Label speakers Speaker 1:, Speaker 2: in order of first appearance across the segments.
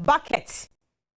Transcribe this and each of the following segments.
Speaker 1: bucket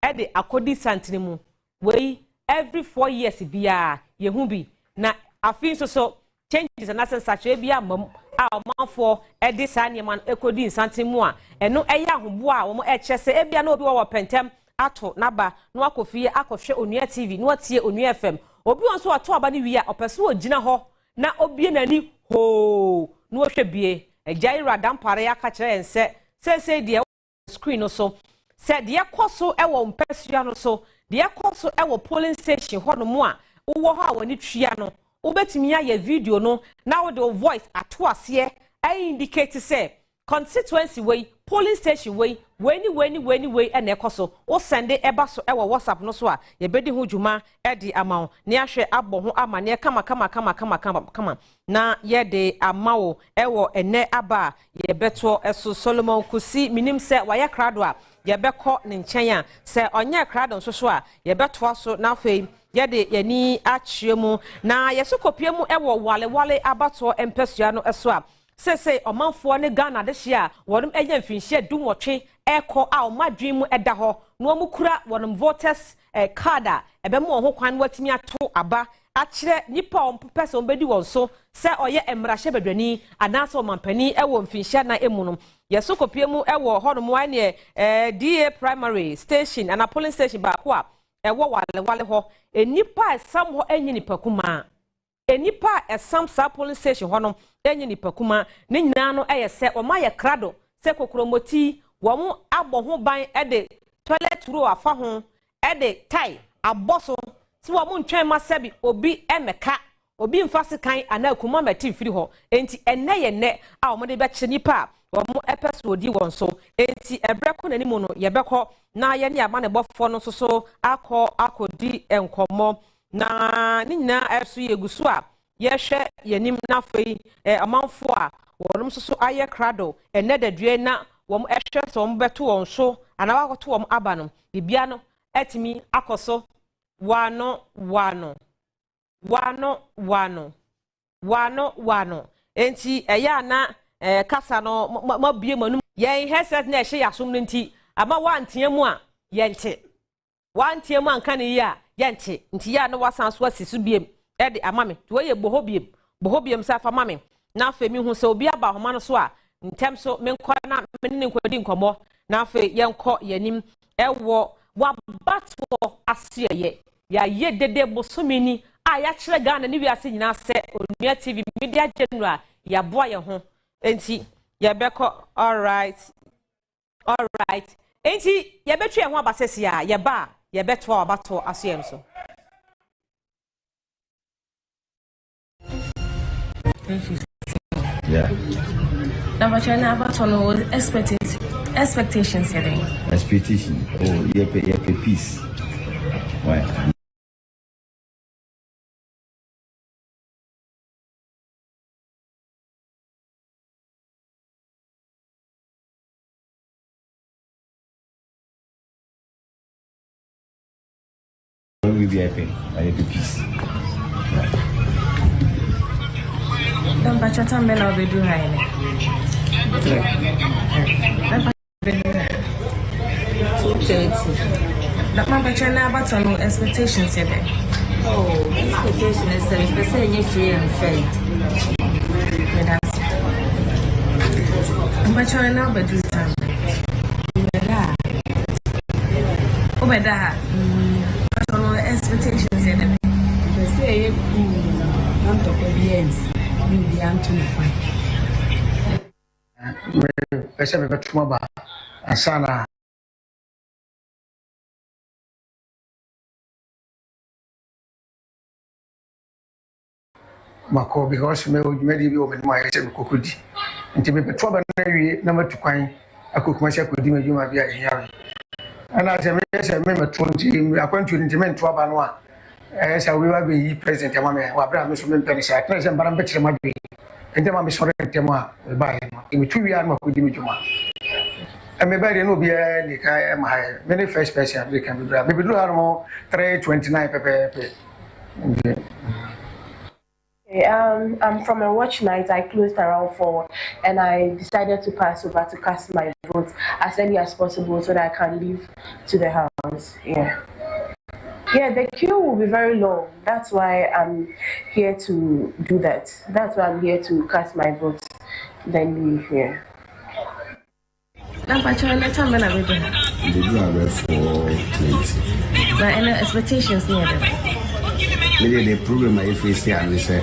Speaker 1: e de akodi santene mu we every 4 years bia ye hu bi na afin so changes and asensache bia mam a omanfo e de sa neman ekodi santene mu a eno eya hobo a wo e kyese e bia na obi wo pentem ato naba no akofie akohwe Onua TV no atie Onua FM obi won so ato aba ne wi a opeso ogina ho na obie nani ho no hwe bie ejaira dampare aka kire ense se de screen no so se de ekoso ewo mpasua no so de ekoso ewo polling station ho no mo a wo ho a woni twia no obetimi ya video no na wo de voice ato ase indicate say constituency way polling station way weni ene ekoso o sende eba so ewo WhatsApp no so a ye bedi ho dwuma e di amawo ne ahwe abɔ ho ama ne kama na ye de amawo ewo ene aba ye beto eso Solomon Kusi minim se waye krado a ye bekɔ ne nkyɛn a se onye krado so a ye beto aso na afei ye de yani akyeremu na ye so kopie mu ewo wale abatoɔ empesua no eso a sese omanfo ne Ghana de hia wonum enya mfinhia dumwɔtwe eko a omadwen mu eda ho no omukura wonum voters card a ebem ho kwan watimi ato aba akyerɛ nipa ompese ombedi won so se oye emrahye bedwani anase omampani ewo mfinhia na emu no yeso kopie mu ewo honom wan ne DA primary station and a polling station ba ko a ewo wale ho enipa esam ho enyi nipa kuma enipa esam sa polling station honom enyi nipa kuma ne nyina no eyese oma ye krado se kokromoti wo mu abɔ ho ban de toilet roll afa ho de tie aboso ti wo mu ntwen ma sebi obi emeka obi mfase kan ana kuma mati firi ho enti enne ye ne a wo de be kye nipa wo mu epeso odi won so enti ebreko nani mu no ye bekɔ na ye ne ama ne bɔfo no so akodi enkomo na ne nyina eso ye gusu a ye hwɛ yenim na fei amanfo a wonom so aye krado enne dadue na wom ehwe so mbeto won so ana wakoto wom aba no bibia no etimi akoso wano enti eya na kasa no mabie manum yen headset na ehye yasom no nti ama wantie mu a yente wantie mu anka ne yi a yente nti ya no wasan so asisu biem e de amame to ye bohobiem sa fa mame na afemi hu se obi aba homa no so a ntem so menkɔ na menne nkɔdi nkɔmɔ na afe yenkɔ yanim ɛwɔ wabatoɔ aseɛ ya ye dede bosomini a ya kyerɛ Ghana ne wiase nyina sɛ Onua TV media general ya boa ye ho enti ye bɛkɔ all right enti ye betwe ye ho abasɛse a ye ba ye bɛtoa wabatoɔ aseɛ no so
Speaker 2: yeah.
Speaker 3: Number China Abatoɔ expectations here.
Speaker 2: Expectation. Oh, you peace. Why? When we be happy, I have peace.
Speaker 3: Number Chatham Bella will be doing Number China Abatoɔ expectations here.
Speaker 4: Oh, expectation is especially free and fair.
Speaker 3: Number China but do time. Oh, but that expectations here.
Speaker 4: They say I'm talking yes. Maybe I'm too fine.
Speaker 5: I said, but tomorrow, Asana. Mako, because maybe you open my head and cooked. And to be a trouble, number 2 coin, I cook myself with you, you might be a young. And as I remember 20, I went to intimate to Abanwa. As I will be present, or Abraham is from Penny, I present, but I'm better my baby. And then I'm sorry, Tema, by him. In 2 years, I could do Juma. And maybe no be a many first person, they can be brave. Maybe do more 329 pepe.
Speaker 6: I'm from a watch night. I closed around 4 and I decided to pass over to cast my vote as early as possible so that I can leave to the house. Yeah, the queue will be very long. That's why I'm here to do that. That's why I'm here to cast my vote, then leave here.
Speaker 3: Now, but you're not telling me
Speaker 7: They do have 4:20.
Speaker 3: but any expectations near them.
Speaker 7: Maybe the problem I face here and say,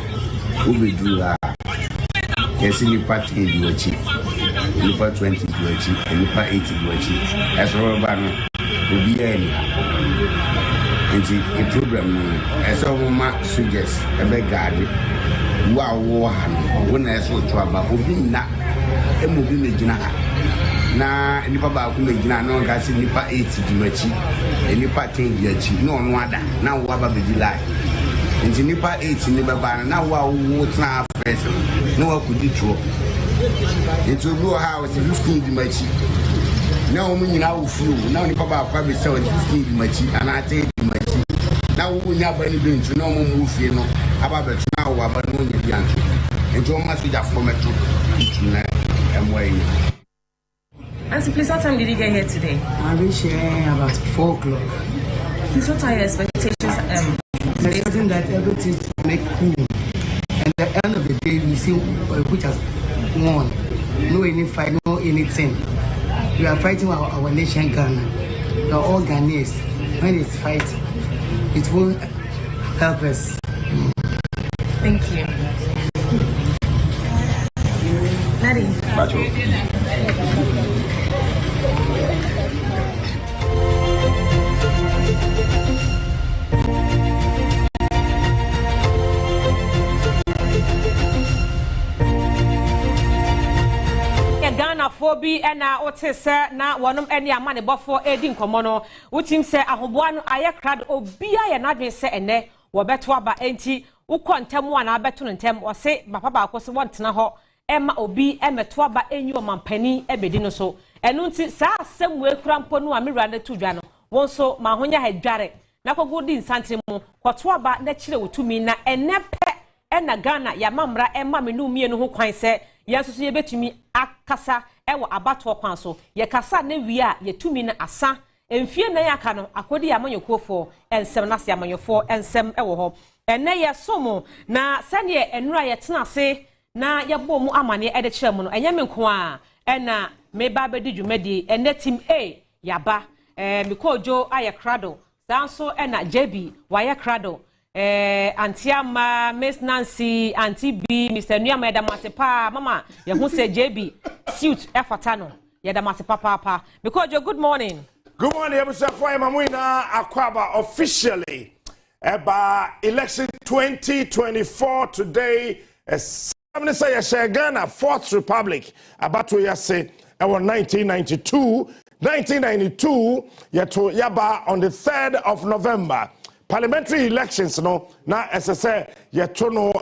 Speaker 7: who will do that? Yes, in the party, you achieve. In the 20, you achieve. In the 80, you achieve. As a banner, will be any. And the problem, as a woman suggests, a big garden. Wow, when I saw trouble, who be not a movie na nipa ba ku megina na onka si nipa 80 dimachi nipa 10 diachi no no ada na wo aba be dilai nti nipa 80 ni baba na wo tna first no wa ku ditro nti obi o ha wo 15 dimachi na wo nyina wo fiu na nipa ba kwa be se 15 dimachi ana 10 dimachi na wo nya ba ni bentu na wo mu fie no aba be tna wo aba no nya bianto nti o ma so ja fo meto tuna emwai.
Speaker 3: Auntie, please, what time did you get here today?
Speaker 4: I reached here about 4 o'clock.
Speaker 3: Please, what are your expectations?
Speaker 4: Expecting that everything to make cool. And at the end of the day, we see which has won. No any fight, no anything. We are fighting our nation, Ghana. We are all Ghanaians. When it's fight, it will help us.
Speaker 3: Thank you. Nadi.
Speaker 1: Fobi ena otese na wonom ene amane bofo edi nkomo no wutim se ahoboa no aye krad obia ye nadwen se ene wo beto aba enti ukọ ntem wa na beto no ntem o se papa ba akose wontena ho ema obi emeto aba enyi o mampani ebedi no so enu nti sa asem we kura mpo no amira na tudwa no won so ma honya ha dware na kogodi nsantene mu kwoto aba na kire wotumi na ene pe ena Ghana ya mamra ema menu mienu ho kwan se yesusu ye betumi akasa ewo abatoɔ kwan so ye kasa na wi a ye tumi na asa emfie na ya ka no akodi ya manyokofo ensem na se amanyofo ensem ewo ho ene ye somo na sane enura ye tena se na ye bɔ mu amane ede kyerɛ mu no enye me nko a ena me ba bedi dwumadi ene team A yaba mikojo aye krado sanso ena JB wa ye krado Auntie Ama, Miss Nancy, Auntie B, Mr. Nuyama Yadamasepa, Mama, Yahuse JB, suit Efatano, Yadamasepa Papa. Because you're good morning.
Speaker 8: Good morning, Mr. Mamuina Akwaba officially about election 2024 today. I'm say Ghana, 4th Republic, Abatoɔ Asoeɛ, 1992. 1992, Yaba on the 3rd of November. Parliamentary elections no na SSA yetono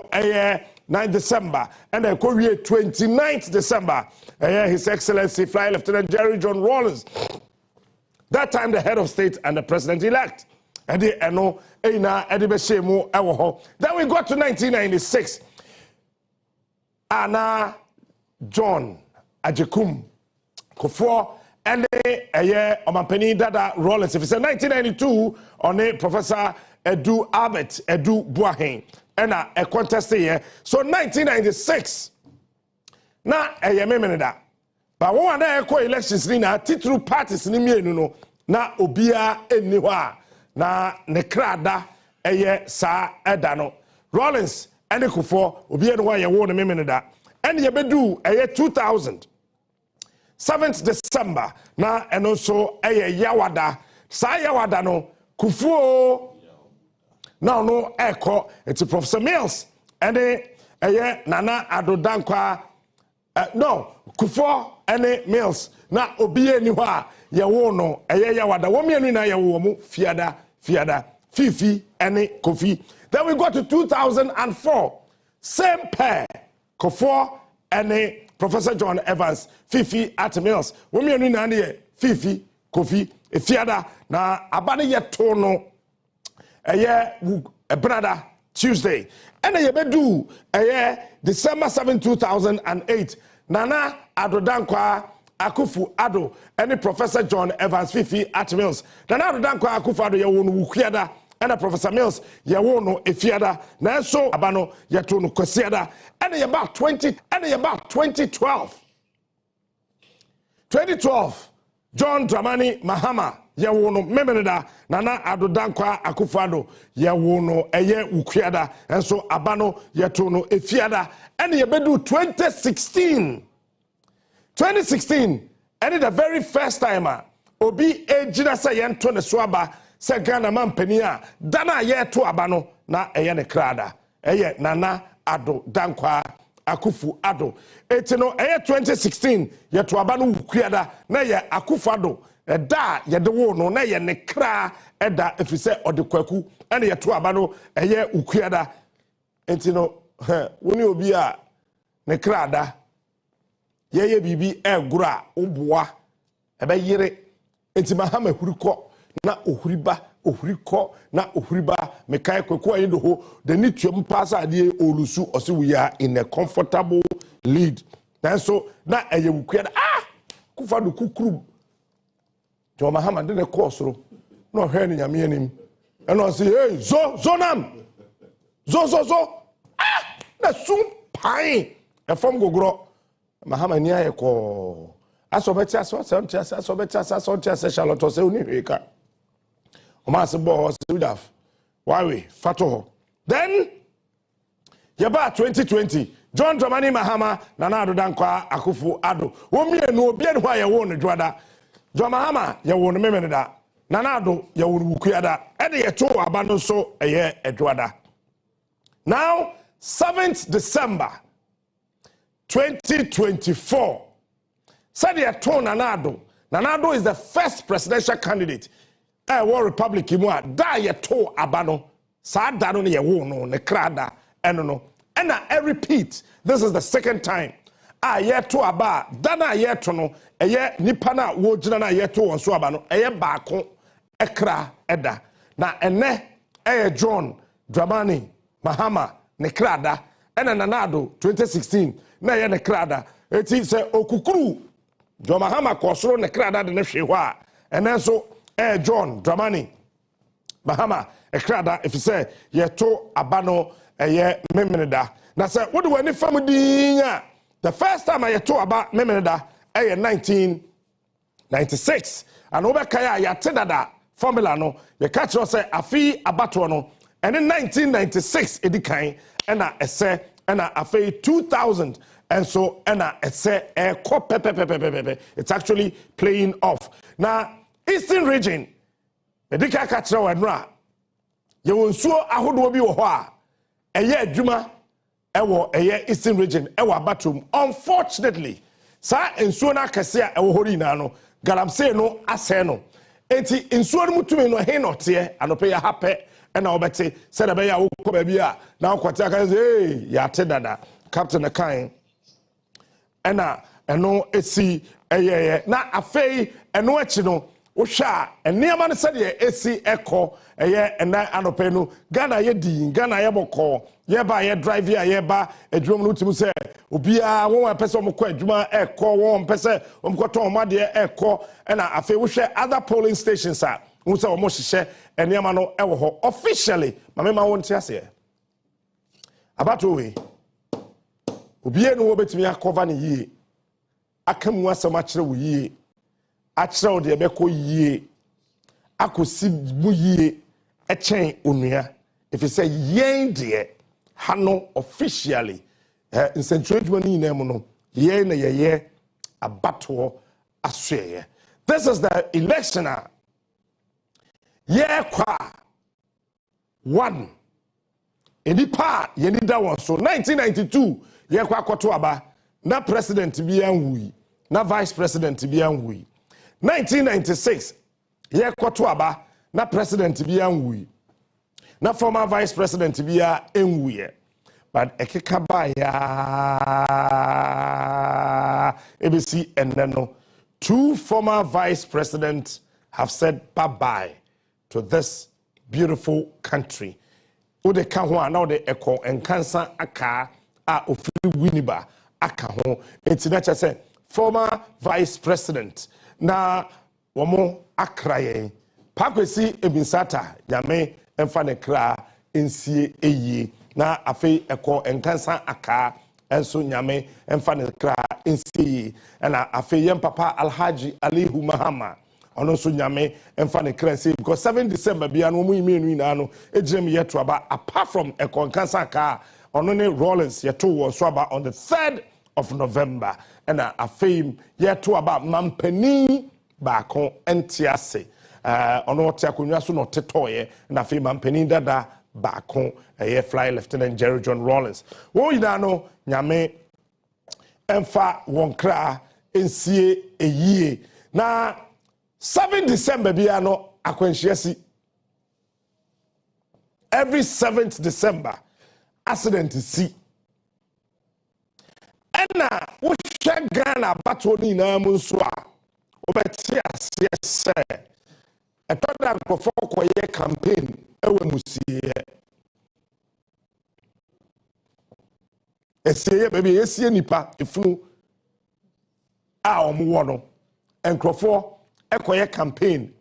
Speaker 8: 9 December and then 29th December His Excellency Fly Lieutenant Jerry John Rawlings, that time the head of state and the president-elect. Then we got to 1996. Anna John Ajekum Kufuor and Omampeni Dada Rawlings. If it's 1992, on a Professor Edu Albert Edu Buahin and a contest here. So 1996. Na memeneda. But one elections ni na titru parties ni mienu na obia eniwa na nekrada sa edano. Rawlings and Kufuor obia no ye wo memeneda. And ye bedu 2000. 7th December na and also yawada sa yawada no Kufuor now no echo it's Professor Mills and Nana Adodankwa no Kufuor and Mills na obiye ni hwa yawo no yawada wo mienu na yawo mu fiada Fifi and Kofi. Then we got to 2004, same pair Kufuor and Professor John Evans, Fifi at Mills. Women in Annie, Fifi, Kofi, Fiada, na Abani yet tono, a brother Tuesday. And yebedu December 7, 2008. Nana Addo Dankwa Akufo Addo and Professor John Evans Fifi at Mills. Nana Addo Dankwa Akufo Addo yewonu wukiada and Professor Mills yewono efiada. Na so abano yetono kwesiada. And about 2012. 2012 John Dramani Mahama yewono memeneda Nana Addo Dankwa Akufo Addo yewono eye wukiada and so abano yetono efiada. And yebedu 2016 and the very first time obi ejina se yento ne soaba se Ghana mampania dana ye to abano na eye ne krada eye Nana Addo Dankwa Akufo Addo etino eye 2016 ye to abano wukuada na ye Akufo Addo da ye de wo no na ye ne kra eda efise odekwaku ene ye to abano eye wukuada etino woni obi a ne krada ye bibi egura oboa ebe yire enti Mahama huriko na ohuriko na ohuriba mekai kwaku ayedo ho the nituam pass ade olusu ose we are in a comfortable lead then so na eye wukuada kufa do kukuru jo Mahama de ne kosoro no hwe ni nyame anim eno say hey zonam zo na sum pai e fom gogoro Mahama ni aye ko asobeti Charlotte se oni hweka o ma se bo se udaf why fato then yaba 2020 John Dramani Mahama Nana Addo Dankwa Akufo Addo wo mienu obi en ho aye wo no dwada John Mahama ye wo no memeneda Nana Addo ye wo wukuada e de ye to aba no so eye edwada. Now 7th December 2024. Said ye to Nana Addo. Nana Addo is the first presidential candidate. War Republic imua da ye to abano. Sa da no ye wo no ne krada eno no. And I repeat, this is the second time. Ye to aba dana ye to no eye nipa na wo gina na ye to won so aba no eye baako ekra eda. Na ene John Dramani Mahama ne krada ena Nana Addo 2016 na ye ne krada eti se okukuru John Mahama kosoro ne krada de ne hwe ho a ene so John Dramani Mahama e krada if say ye to abano eye memeneda na se wo de wani fam dinya the first time I to aba memeneda eye 1996 and obekaya ya tedada formula no ye catch us say afi Abatoɔ no and in 1996 edikan ena ese ena afi 2000 and so ena ese it's actually playing off now Eastern region edika catch ra wanra ye wonsuo ahodo bi wo ho a eye adwuma ewo eye Eastern region ewo Abatom unfortunately sa ensuo na kase a ewo hori na no galamsey no ase no enti ensuo no mutumi no he no te anope ya hape na obete se da be ya wo ko ba bi a na kwate aka say ya te dada captain akan ena eno esi eye na afei eno achi no wo hwa eniama no se de esi eko eye ena anope no Ghana ye din Ghana ye boko ye ba ye drive ya ye ba adwum no timu se obia won pese omko adwuma eko won pese omko ton made eko ena afei wo hwe other polling stations a wo se omo hihye eniama no ewo ho officially mamema won ti ase Abato we obia no wo betimi akova ne yie akamu asama kire wo yie akire wo de ebeko yie akosi mu yie echen onua if you say yen de hano officially in central Germany name no ye na ye Abatoɔ Asoeɛ. This is the election ye kwa one enipa ye ni da won so 1992 ye kwa akoto aba na president bi anhui na vice president bi anhui 1996 ye kwato aba na president bi anhui na former vice president bi a enwuye but ekeka ba ya ABC eneno two former vice presidents have said bye-bye to this beautiful country wo de ka ho a na wo de ekɔ enkansa aka a ofiri winiba aka ho enti na kyerɛ former vice president na womo akrayen Pakwesi Ebinsata nyame emfa ne kra ensie eyi na afei ekɔ enkansa aka enso nyame emfa ne kra ensie eyi na afei yem papa Alhaji Alihu Mahama ono so nyame emfa ne kra ensie because 7 December bia no mu yimenu ina no ejirem yeto aba apart from ekɔ enkansa aka ono ne Rollins yeto wo so aba on the 3rd of November and afei yeto aba mampani baako entiase ono te akonwa so no tetoye na afei mampani dada baako fly Lieutenant Jerry John Rollins wo yina no nyame emfa wonkra ensie eyie na 7 December bia no akwanhyiasi every 7th December accident si ena wo hwɛ Ghana Abatoɔ ni na mu nso a obɛte aseɛ sɛ ɛtɔda nkɔfɔ kɔyɛ campaign ɛwɔ musie ɛsie baby ɛsie nipa efunu a ɔmo wɔ no nkrɔfɔ ɛkɔyɛ campaign